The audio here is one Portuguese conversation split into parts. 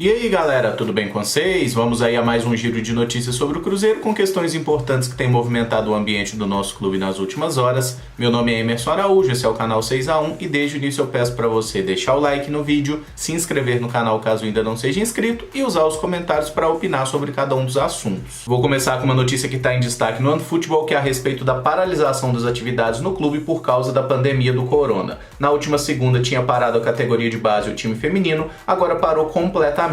E aí galera, tudo bem com vocês? Vamos aí a mais um giro de notícias sobre o Cruzeiro com questões importantes que têm movimentado o ambiente do nosso clube nas últimas horas. Meu nome é Emerson Araújo, esse é o canal 6x1 e desde o início eu peço para você deixar o like no vídeo, se inscrever no canal caso ainda não seja inscrito e usar os comentários para opinar sobre cada um dos assuntos. Vou começar com uma notícia que está em destaque no OneFootball, que é a respeito da paralisação das atividades no clube por causa da pandemia do corona. Na última segunda tinha parado a categoria de base e o time feminino, agora parou completamente.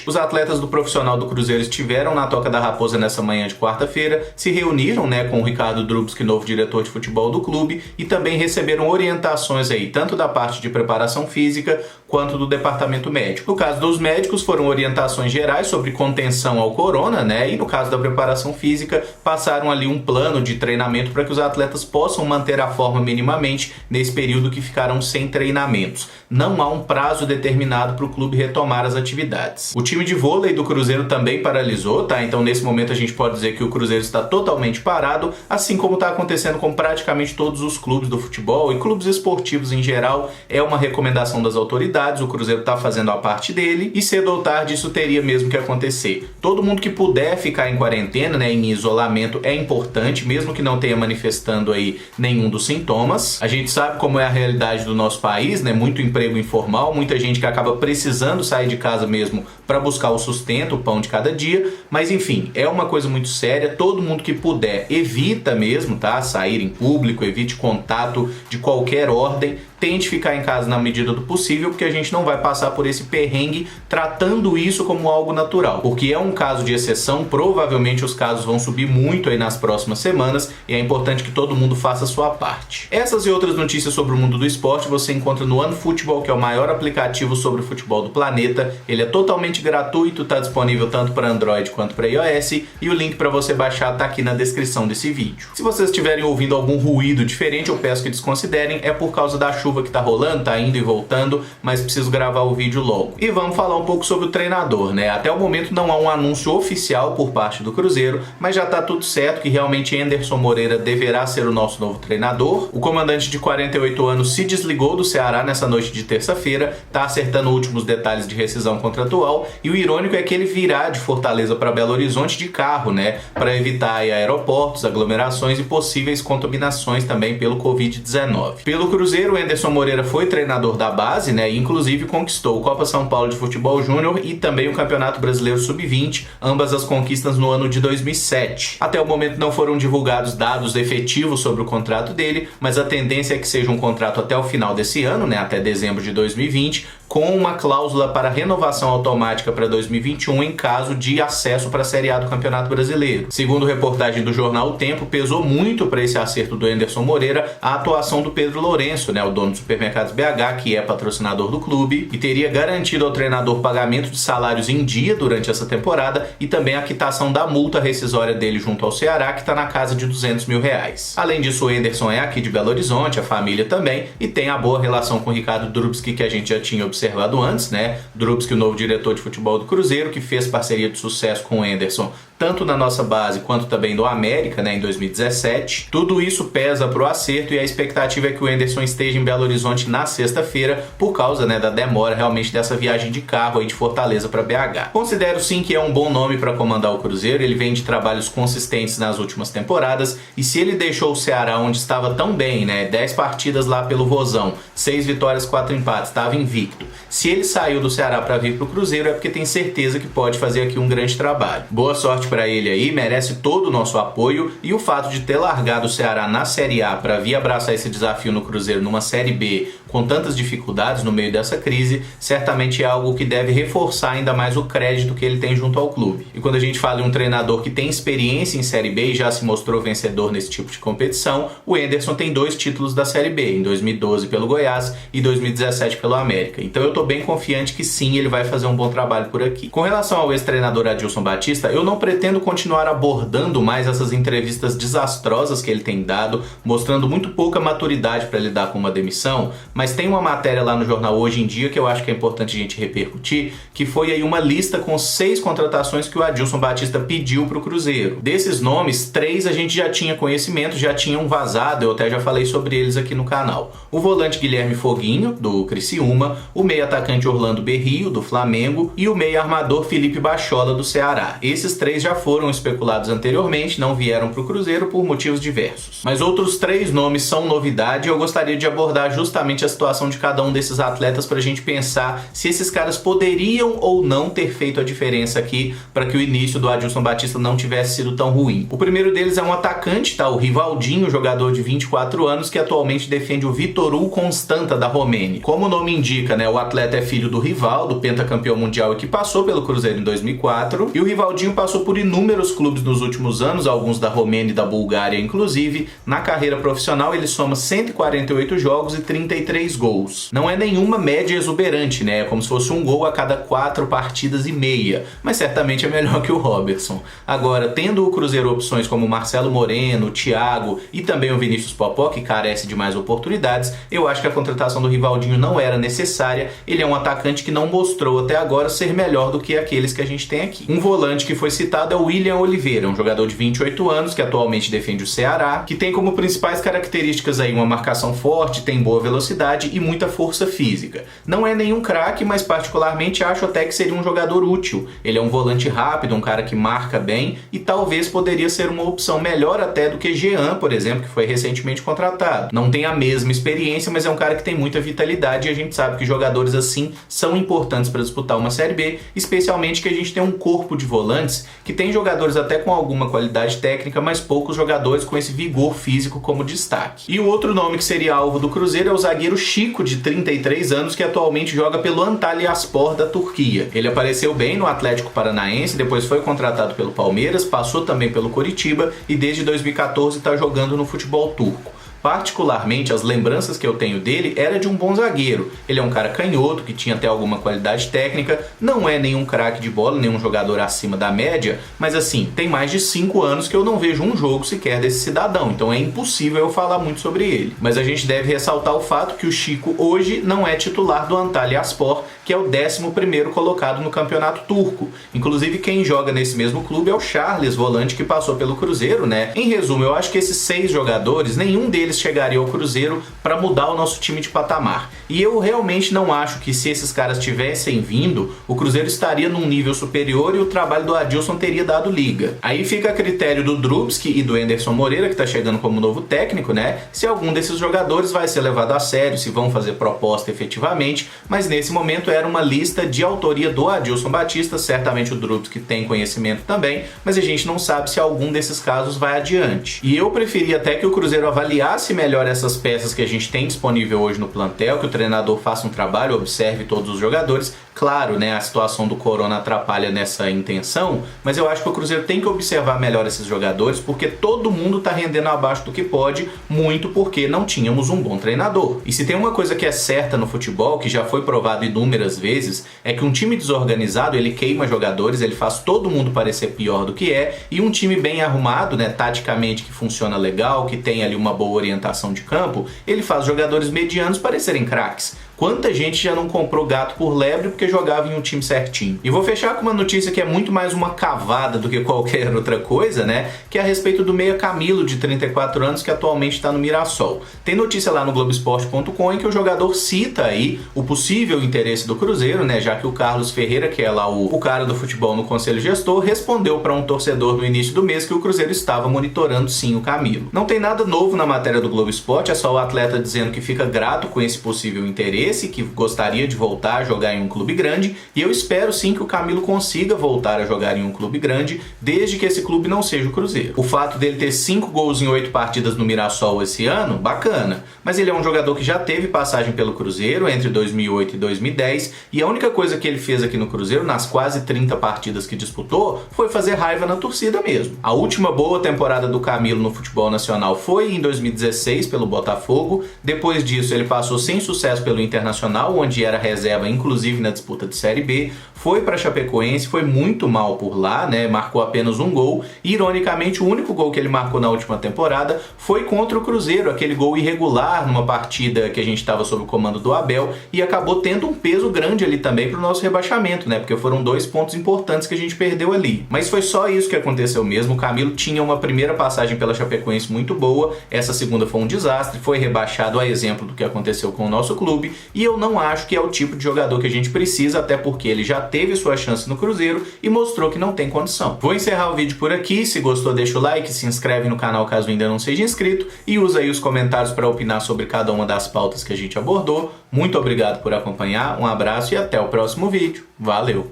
Os atletas do profissional do Cruzeiro estiveram na Toca da Raposa nessa manhã de quarta-feira, se reuniram com o Ricardo Drubski, novo diretor de futebol do clube, e também receberam orientações aí, tanto da parte de preparação física quanto do departamento médico. No caso dos médicos, foram orientações gerais sobre contenção ao corona, e no caso da preparação física, passaram ali um plano de treinamento para que os atletas possam manter a forma minimamente nesse período que ficaram sem treinamentos. Não há um prazo determinado para o clube retomar as atividades. O time de vôlei do Cruzeiro também paralisou, Então nesse momento a gente pode dizer que o Cruzeiro está totalmente parado, assim como está acontecendo com praticamente todos os clubes do futebol e clubes esportivos em geral. É uma recomendação das autoridades, o Cruzeiro está fazendo a parte dele e cedo ou tarde isso teria mesmo que acontecer. Todo mundo que puder ficar em quarentena, em isolamento, é importante, mesmo que não tenha manifestando aí nenhum dos sintomas. A gente sabe como é a realidade do nosso país, muito emprego informal, muita gente que acaba precisando sair de casa mesmo para buscar o sustento, o pão de cada dia, mas enfim, é uma coisa muito séria. Todo mundo que puder, evita mesmo, sair em público, evite contato de qualquer ordem, tente ficar em casa na medida do possível, porque a gente não vai passar por esse perrengue tratando isso como algo natural, porque é um caso de exceção, provavelmente os casos vão subir muito aí nas próximas semanas e é importante que todo mundo faça a sua parte. Essas e outras notícias sobre o mundo do esporte você encontra no OneFootball, que é o maior aplicativo sobre o futebol do planeta. Ele é totalmente gratuito, está disponível tanto para Android quanto para iOS e o link para você baixar está aqui na descrição desse vídeo. Se vocês estiverem ouvindo algum ruído diferente, eu peço que desconsiderem, é por causa da chuva que tá rolando, tá indo e voltando, mas preciso gravar o vídeo logo. E vamos falar um pouco sobre o treinador, Até o momento não há um anúncio oficial por parte do Cruzeiro, mas já tá tudo certo que realmente Anderson Moreira deverá ser o nosso novo treinador. O comandante de 48 anos se desligou do Ceará nessa noite de terça-feira, tá acertando últimos detalhes de rescisão contratual e o irônico é que ele virá de Fortaleza para Belo Horizonte de carro, para evitar aí aeroportos, aglomerações e possíveis contaminações também pelo Covid-19. Pelo Cruzeiro, Anderson Moreira foi treinador da base, e inclusive conquistou o Copa São Paulo de Futebol Júnior e também o Campeonato Brasileiro Sub-20, ambas as conquistas no ano de 2007. Até o momento não foram divulgados dados efetivos sobre o contrato dele, mas a tendência é que seja um contrato até o final desse ano, até dezembro de 2020, com uma cláusula para renovação automática para 2021 em caso de acesso para a Série A do Campeonato Brasileiro. Segundo reportagem do jornal O Tempo, pesou muito para esse acerto do Anderson Moreira a atuação do Pedro Lourenço, o dono do Supermercados BH, que é patrocinador do clube, e teria garantido ao treinador pagamento de salários em dia durante essa temporada e também a quitação da multa rescisória dele junto ao Ceará, que está na casa de R$200 mil. Além disso, o Anderson é aqui de Belo Horizonte, a família também, e tem a boa relação com o Ricardo Drubski, que a gente já tinha observado antes, Drubski, o novo diretor de futebol do Cruzeiro, que fez parceria de sucesso com o Anderson, tanto na nossa base quanto também do América, em 2017. Tudo isso pesa para o acerto e a expectativa é que o Anderson esteja em Belo Horizonte na sexta-feira, por causa da demora realmente dessa viagem de carro aí de Fortaleza para BH. Considero sim que é um bom nome para comandar o Cruzeiro, ele vem de trabalhos consistentes nas últimas temporadas e se ele deixou o Ceará onde estava tão bem, 10 partidas lá pelo Vozão, 6 vitórias, 4 empates, estava invicto. Se ele saiu do Ceará para vir para o Cruzeiro é porque tem certeza que pode fazer aqui um grande trabalho. Boa sorte para ele aí, merece todo o nosso apoio e o fato de ter largado o Ceará na Série A para vir abraçar esse desafio no Cruzeiro numa Série B com tantas dificuldades no meio dessa crise, certamente é algo que deve reforçar ainda mais o crédito que ele tem junto ao clube. E quando a gente fala em um treinador que tem experiência em Série B e já se mostrou vencedor nesse tipo de competição, o Anderson tem 2 títulos da Série B, em 2012 pelo Goiás e 2017 pelo América. Então eu tô bem confiante que sim, ele vai fazer um bom trabalho por aqui. Com relação ao ex-treinador Adilson Batista, eu não pretendo continuar abordando mais essas entrevistas desastrosas que ele tem dado, mostrando muito pouca maturidade para lidar com uma demissão, mas mas tem uma matéria lá no jornal Hoje em Dia que eu acho que é importante a gente repercutir, que foi aí uma lista com 6 contratações que o Adilson Batista pediu para o Cruzeiro. Desses nomes, 3 a gente já tinha conhecimento, já tinham vazado, eu até já falei sobre eles aqui no canal. O volante Guilherme Foguinho, do Criciúma, o meio-atacante Orlando Berrio, do Flamengo, e o meio-armador Felipe Bachola, do Ceará. Esses 3 já foram especulados anteriormente, não vieram para o Cruzeiro por motivos diversos. Mas outros 3 nomes são novidade e eu gostaria de abordar justamente a situação de cada um desses atletas para a gente pensar se esses caras poderiam ou não ter feito a diferença aqui para que o início do Adilson Batista não tivesse sido tão ruim. O primeiro deles é um atacante, tá? O Rivaldinho, jogador de 24 anos que atualmente defende o Vitorul Constanta da Romênia. Como o nome indica, né, o atleta é filho do Rivaldo, pentacampeão mundial e que passou pelo Cruzeiro em 2004, e o Rivaldinho passou por inúmeros clubes nos últimos anos, alguns da Romênia e da Bulgária inclusive. Na carreira profissional ele soma 148 jogos e 33 gols. Não é nenhuma média exuberante, né? É como se fosse um gol a cada 4 partidas e meia, mas certamente é melhor que o Robertson. Agora, tendo o Cruzeiro opções como o Marcelo Moreno, o Thiago e também o Vinícius Popó, que carece de mais oportunidades, eu acho que a contratação do Rivaldinho não era necessária. Ele é um atacante que não mostrou até agora ser melhor do que aqueles que a gente tem aqui. Um volante que foi citado é o William Oliveira, um jogador de 28 anos que atualmente defende o Ceará, que tem como principais características aí uma marcação forte, tem boa velocidade e muita força física. Não é nenhum craque, mas particularmente acho até que seria um jogador útil. Ele é um volante rápido, um cara que marca bem e talvez poderia ser uma opção melhor até do que Jean, por exemplo, que foi recentemente contratado. Não tem a mesma experiência, mas é um cara que tem muita vitalidade e a gente sabe que jogadores assim são importantes para disputar uma Série B, especialmente que a gente tem um corpo de volantes que tem jogadores até com alguma qualidade técnica, mas poucos jogadores com esse vigor físico como destaque. E o outro nome que seria alvo do Cruzeiro é o zagueiro Chico, de 33 anos, que atualmente joga pelo Antalyaspor da Turquia. Ele apareceu bem no Atlético Paranaense, depois foi contratado pelo Palmeiras, passou também pelo Coritiba e desde 2014 está jogando no futebol turco. Particularmente, as lembranças que eu tenho dele era de um bom zagueiro. Ele é um cara canhoto, que tinha até alguma qualidade técnica, não é nenhum craque de bola, nenhum jogador acima da média, mas assim, tem mais de 5 anos que eu não vejo um jogo sequer desse cidadão, então é impossível eu falar muito sobre ele. Mas a gente deve ressaltar o fato que o Chico hoje não é titular do Antalyaspor, que é o 11º colocado no campeonato turco. Inclusive, quem joga nesse mesmo clube é o Charles, volante que passou pelo Cruzeiro, né? Em resumo, eu acho que esses 6 jogadores, nenhum deles chegaria ao Cruzeiro para mudar o nosso time de patamar. E eu realmente não acho que se esses caras tivessem vindo, o Cruzeiro estaria num nível superior e o trabalho do Adilson teria dado liga. Aí fica a critério do Drubski e do Anderson Moreira, que está chegando como novo técnico, né? Se algum desses jogadores vai ser levado a sério, se vão fazer proposta efetivamente, mas nesse momento era uma lista de autoria do Adilson Batista, certamente o Drubski tem conhecimento também, mas a gente não sabe se algum desses casos vai adiante. E eu preferia até que o Cruzeiro avaliasse melhor essas peças que a gente tem disponível hoje no plantel, que o treinador faça um trabalho, observe todos os jogadores. Claro, né, a situação do corona atrapalha nessa intenção, mas eu acho que o Cruzeiro tem que observar melhor esses jogadores, porque todo mundo tá rendendo abaixo do que pode, muito porque não tínhamos um bom treinador. E se tem uma coisa que é certa no futebol, que já foi provado inúmeras vezes, é que um time desorganizado, ele queima jogadores, ele faz todo mundo parecer pior do que é, e um time bem arrumado, né, taticamente, que funciona legal, que tem ali uma boa orientação de campo, ele faz jogadores medianos parecerem craques. Quanta gente já não comprou gato por lebre porque jogava em um time certinho. E vou fechar com uma notícia que é muito mais uma cavada do que qualquer outra coisa, né? Que é a respeito do meia Camilo, de 34 anos, que atualmente está no Mirassol. Tem notícia lá no Globoesporte.com em que o jogador cita aí o possível interesse do Cruzeiro, né? Já que o Carlos Ferreira, que é lá o cara do futebol no Conselho Gestor, respondeu para um torcedor no início do mês que o Cruzeiro estava monitorando sim o Camilo. Não tem nada novo na matéria do Globo Esporte, é só o atleta dizendo que fica grato com esse possível interesse, que gostaria de voltar a jogar em um clube grande, e eu espero sim que o Camilo consiga voltar a jogar em um clube grande, desde que esse clube não seja o Cruzeiro. O fato dele ter 5 gols em 8 partidas no Mirassol esse ano, bacana, mas ele é um jogador que já teve passagem pelo Cruzeiro entre 2008 e 2010, e a única coisa que ele fez aqui no Cruzeiro, nas quase 30 partidas que disputou, foi fazer raiva na torcida mesmo. A última boa temporada do Camilo no futebol nacional foi em 2016 pelo Botafogo, depois disso ele passou sem sucesso pelo Internacional Internacional, onde era reserva, inclusive na disputa de Série B, foi para Chapecoense, foi muito mal por lá, né? Marcou apenas um gol. E, ironicamente, o único gol que ele marcou na última temporada foi contra o Cruzeiro, aquele gol irregular numa partida que a gente estava sob o comando do Abel, e acabou tendo um peso grande ali também para o nosso rebaixamento, né? Porque foram 2 pontos importantes que a gente perdeu ali. Mas foi só isso que aconteceu mesmo. O Camilo tinha uma primeira passagem pela Chapecoense muito boa, essa segunda foi um desastre, foi rebaixado a exemplo do que aconteceu com o nosso clube, e eu não acho que é o tipo de jogador que a gente precisa, até porque ele já teve sua chance no Cruzeiro e mostrou que não tem condição. Vou encerrar o vídeo por aqui. Se gostou, deixa o like, se inscreve no canal caso ainda não seja inscrito e usa aí os comentários para opinar sobre cada uma das pautas que a gente abordou. Muito obrigado por acompanhar, um abraço e até o próximo vídeo. Valeu!